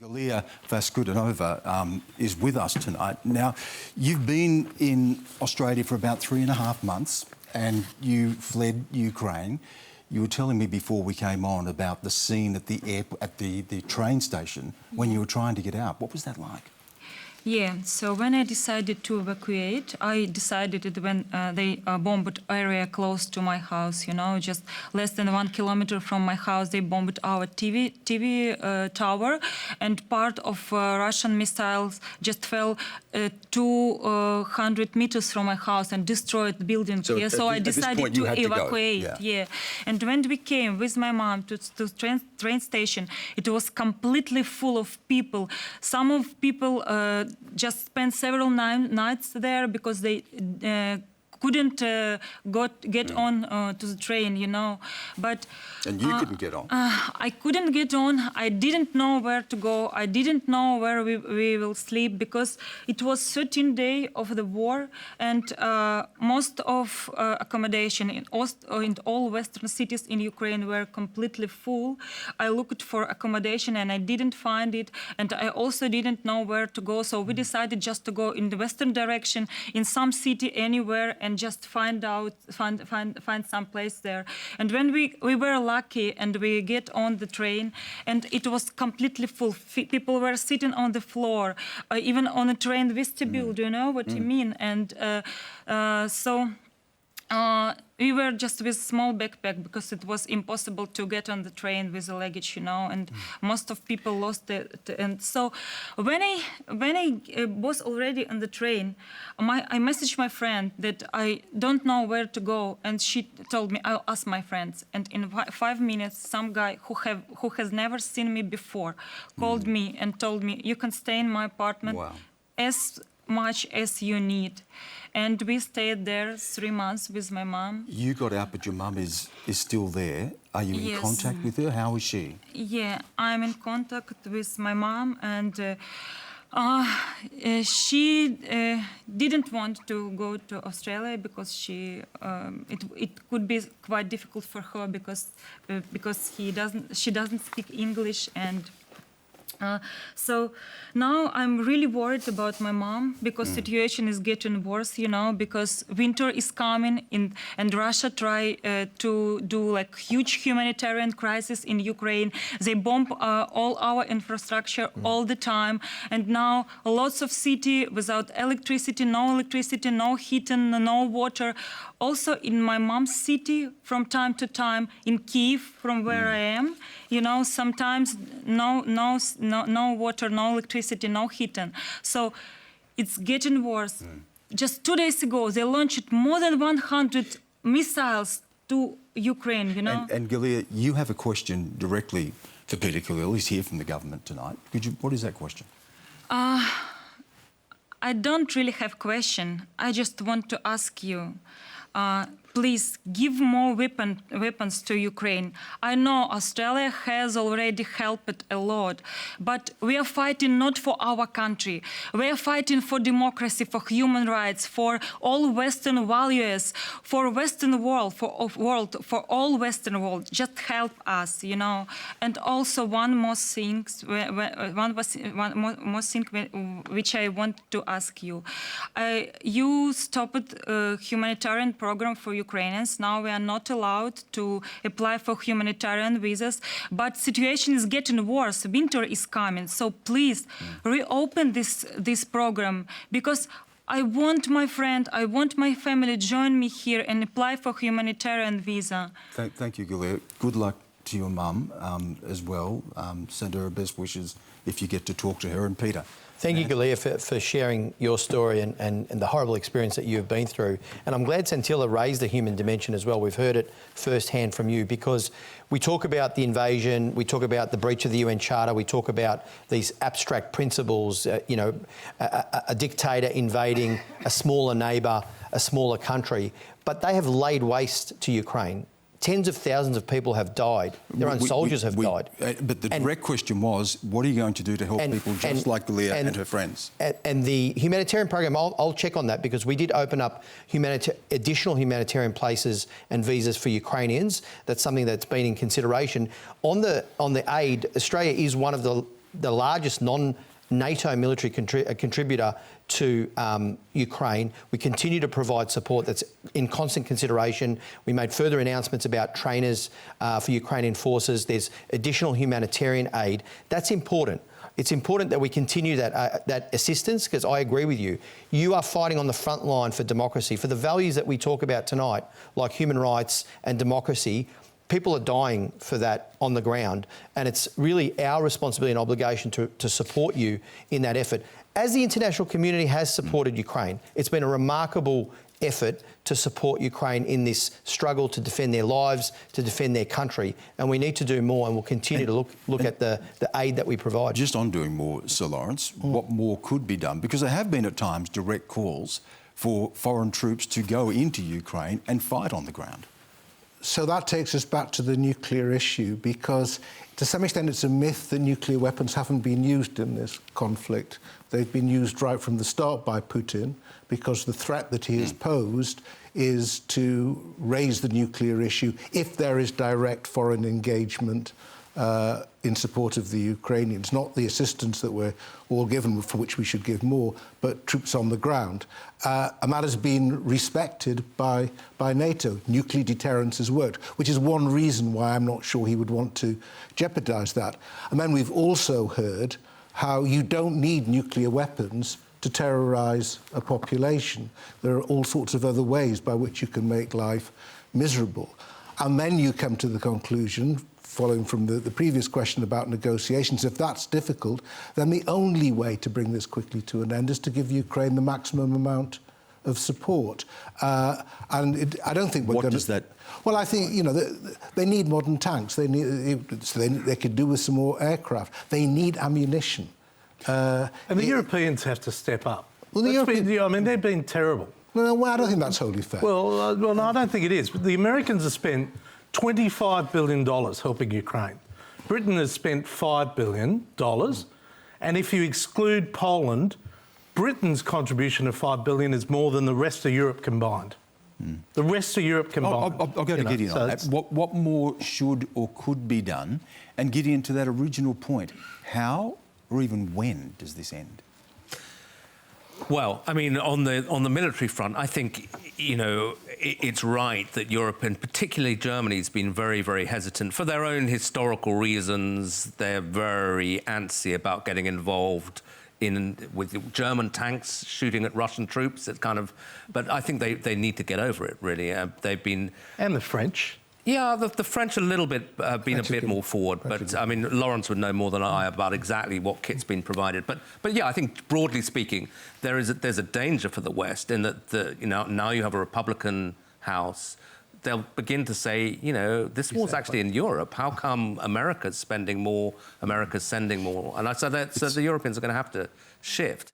Galia Vaskudanova is with us tonight. Now, you've been in Australia for about 3.5 months and you fled Ukraine. You were telling me before we came on about the scene at the train station when you were trying to get out. What was that like? Yeah, so when I decided to evacuate, I decided it when they bombed area close to my house, you know, just less than 1 kilometer from my house. They bombed our TV tower, and part of Russian missiles just fell 200 meters from my house and destroyed the building. So, so I decided to evacuate. Yeah. And when we came with my mom to train station, it was completely full of people. Some of people just spent several nights there because they couldn't get on to the train, you know. But and you couldn't get on? I couldn't get on. I didn't know where to go. I didn't know where we will sleep because it was 13th day of the war, and most of accommodation in all western cities in Ukraine were completely full. I looked for accommodation and I didn't find it, and I also didn't know where to go. So we decided just to go in the western direction, in some city anywhere, and just find some place there. And when we were lucky and we get on the train, and it was completely full. People were sitting on the floor, even on a train vestibule. Do you know what I mean? And we were just with small backpack because it was impossible to get on the train with the luggage, you know, and most of people lost it. And so when I was already on the train, I messaged my friend that I don't know where to go, and she told me I'll ask my friends. And in 5 minutes, some guy who has never seen me before called me and told me, you can stay in my apartment as much as you need. And we stayed there 3 months with my mom. You got out, but your mum is still there. Are you in contact with her? How is she? Yeah, I'm in contact with my mom, and she didn't want to go to Australia because it could be quite difficult for her because she doesn't speak English. And so now I'm really worried about my mom because situation is getting worse, you know, because winter is coming and Russia try to do like huge humanitarian crisis in Ukraine. They bomb all our infrastructure all the time, and now lots of city without electricity, no heating, no water. Also in my mom's city, from time to time, in Kyiv, from where I am, you know, sometimes no water, no electricity, no heating. So it's getting worse. Just 2 days ago, they launched more than 100 missiles to Ukraine, you know. And Galia, you have a question directly for Peter Khalil. He's here from the government tonight. What is that question? I don't really have a question. I just want to ask you, please give more weapons to Ukraine. I know Australia has already helped a lot, but we are fighting not for our country. We are fighting for democracy, for human rights, for all Western values, for Western world, for all Western world. Just help us, you know. And also one more thing, which I want to ask you. You stopped a humanitarian program for Ukrainians. Now we are not allowed to apply for humanitarian visas, but situation is getting worse. Winter is coming, so please reopen this program, because I want my friend, I want my family to join me here and apply for humanitarian visa. Thank you, Galia. Good luck to your mum as well. Send her best wishes if you get to talk to her. And Peter. Thank you, Galia, for sharing your story and the horrible experience that you've been through. And I'm glad Santilla raised the human dimension as well. We've heard it firsthand from you, because we talk about the invasion, we talk about the breach of the UN Charter, we talk about these abstract principles, you know, a dictator invading a smaller neighbour, a smaller country, but they have laid waste to Ukraine. Tens of thousands of people have died. Their own soldiers have died. But the direct question was, what are you going to do to help people just like Galia and her friends? And the humanitarian program, I'll check on that, because we did open up additional humanitarian places and visas for Ukrainians. That's something that's been in consideration. On the aid, Australia is one of the the largest non-NATO military contributor to Ukraine. We continue to provide support that's in constant consideration. We made further announcements about trainers for Ukrainian forces. There's additional humanitarian aid. That's important. It's important that we continue that assistance, because I agree with you. You are fighting on the front line for democracy, for the values that we talk about tonight, like human rights and democracy. People are dying for that on the ground, and it's really our responsibility and obligation to support you in that effort. As the international community has supported Ukraine, it's been a remarkable effort to support Ukraine in this struggle to defend their lives, to defend their country, and we need to do more, and we'll continue to look at the aid that we provide. Just on doing more, Sir Lawrence, what more could be done? Because there have been at times direct calls for foreign troops to go into Ukraine and fight on the ground. So that takes us back to the nuclear issue, because to some extent it's a myth that nuclear weapons haven't been used in this conflict. They've been used right from the start by Putin, because the threat that he has posed is to raise the nuclear issue if there is direct foreign engagement in support of the Ukrainians, not the assistance that we're all given, for which we should give more, but troops on the ground. And that has been respected by NATO. Nuclear deterrence has worked, which is one reason why I'm not sure he would want to jeopardise that. And then we've also heard how you don't need nuclear weapons to terrorise a population. There are all sorts of other ways by which you can make life miserable. And then you come to the conclusion, following from the previous question about negotiations, if that's difficult, then the only way to bring this quickly to an end is to give Ukraine the maximum amount of support. I don't think we're going to... What does that... Well, I think, you know, they need modern tanks. They could do with some more aircraft. They need ammunition. And the Europeans have to step up. Well, I mean, they've been terrible. Well, I don't think that's wholly fair. Well, no, I don't think it is. But the Americans have spent $25 billion helping Ukraine. Britain has spent $5 billion. And if you exclude Poland, Britain's contribution of $5 billion is more than the rest of Europe combined. The rest of Europe combined. I'll go to Gideon on that. What more should or could be done? And Gideon, to that original point, how or even when does this end? Well, I mean, on the military front, I think, you know, it's right that Europe, and particularly Germany, has been very, very hesitant for their own historical reasons. They're very antsy about getting involved with German tanks shooting at Russian troops. It's kind of, but I think they need to get over it, really. They've been... And the French. Yeah, the French a little bit been a bit more forward, but I mean, Lawrence would know more than I about exactly what kit's been provided. But yeah, I think broadly speaking, there's a danger for the West in that now you have a Republican House. They'll begin to say, you know, this war's actually in Europe. How come America's spending more? America's sending more? And so the Europeans are going to have to shift.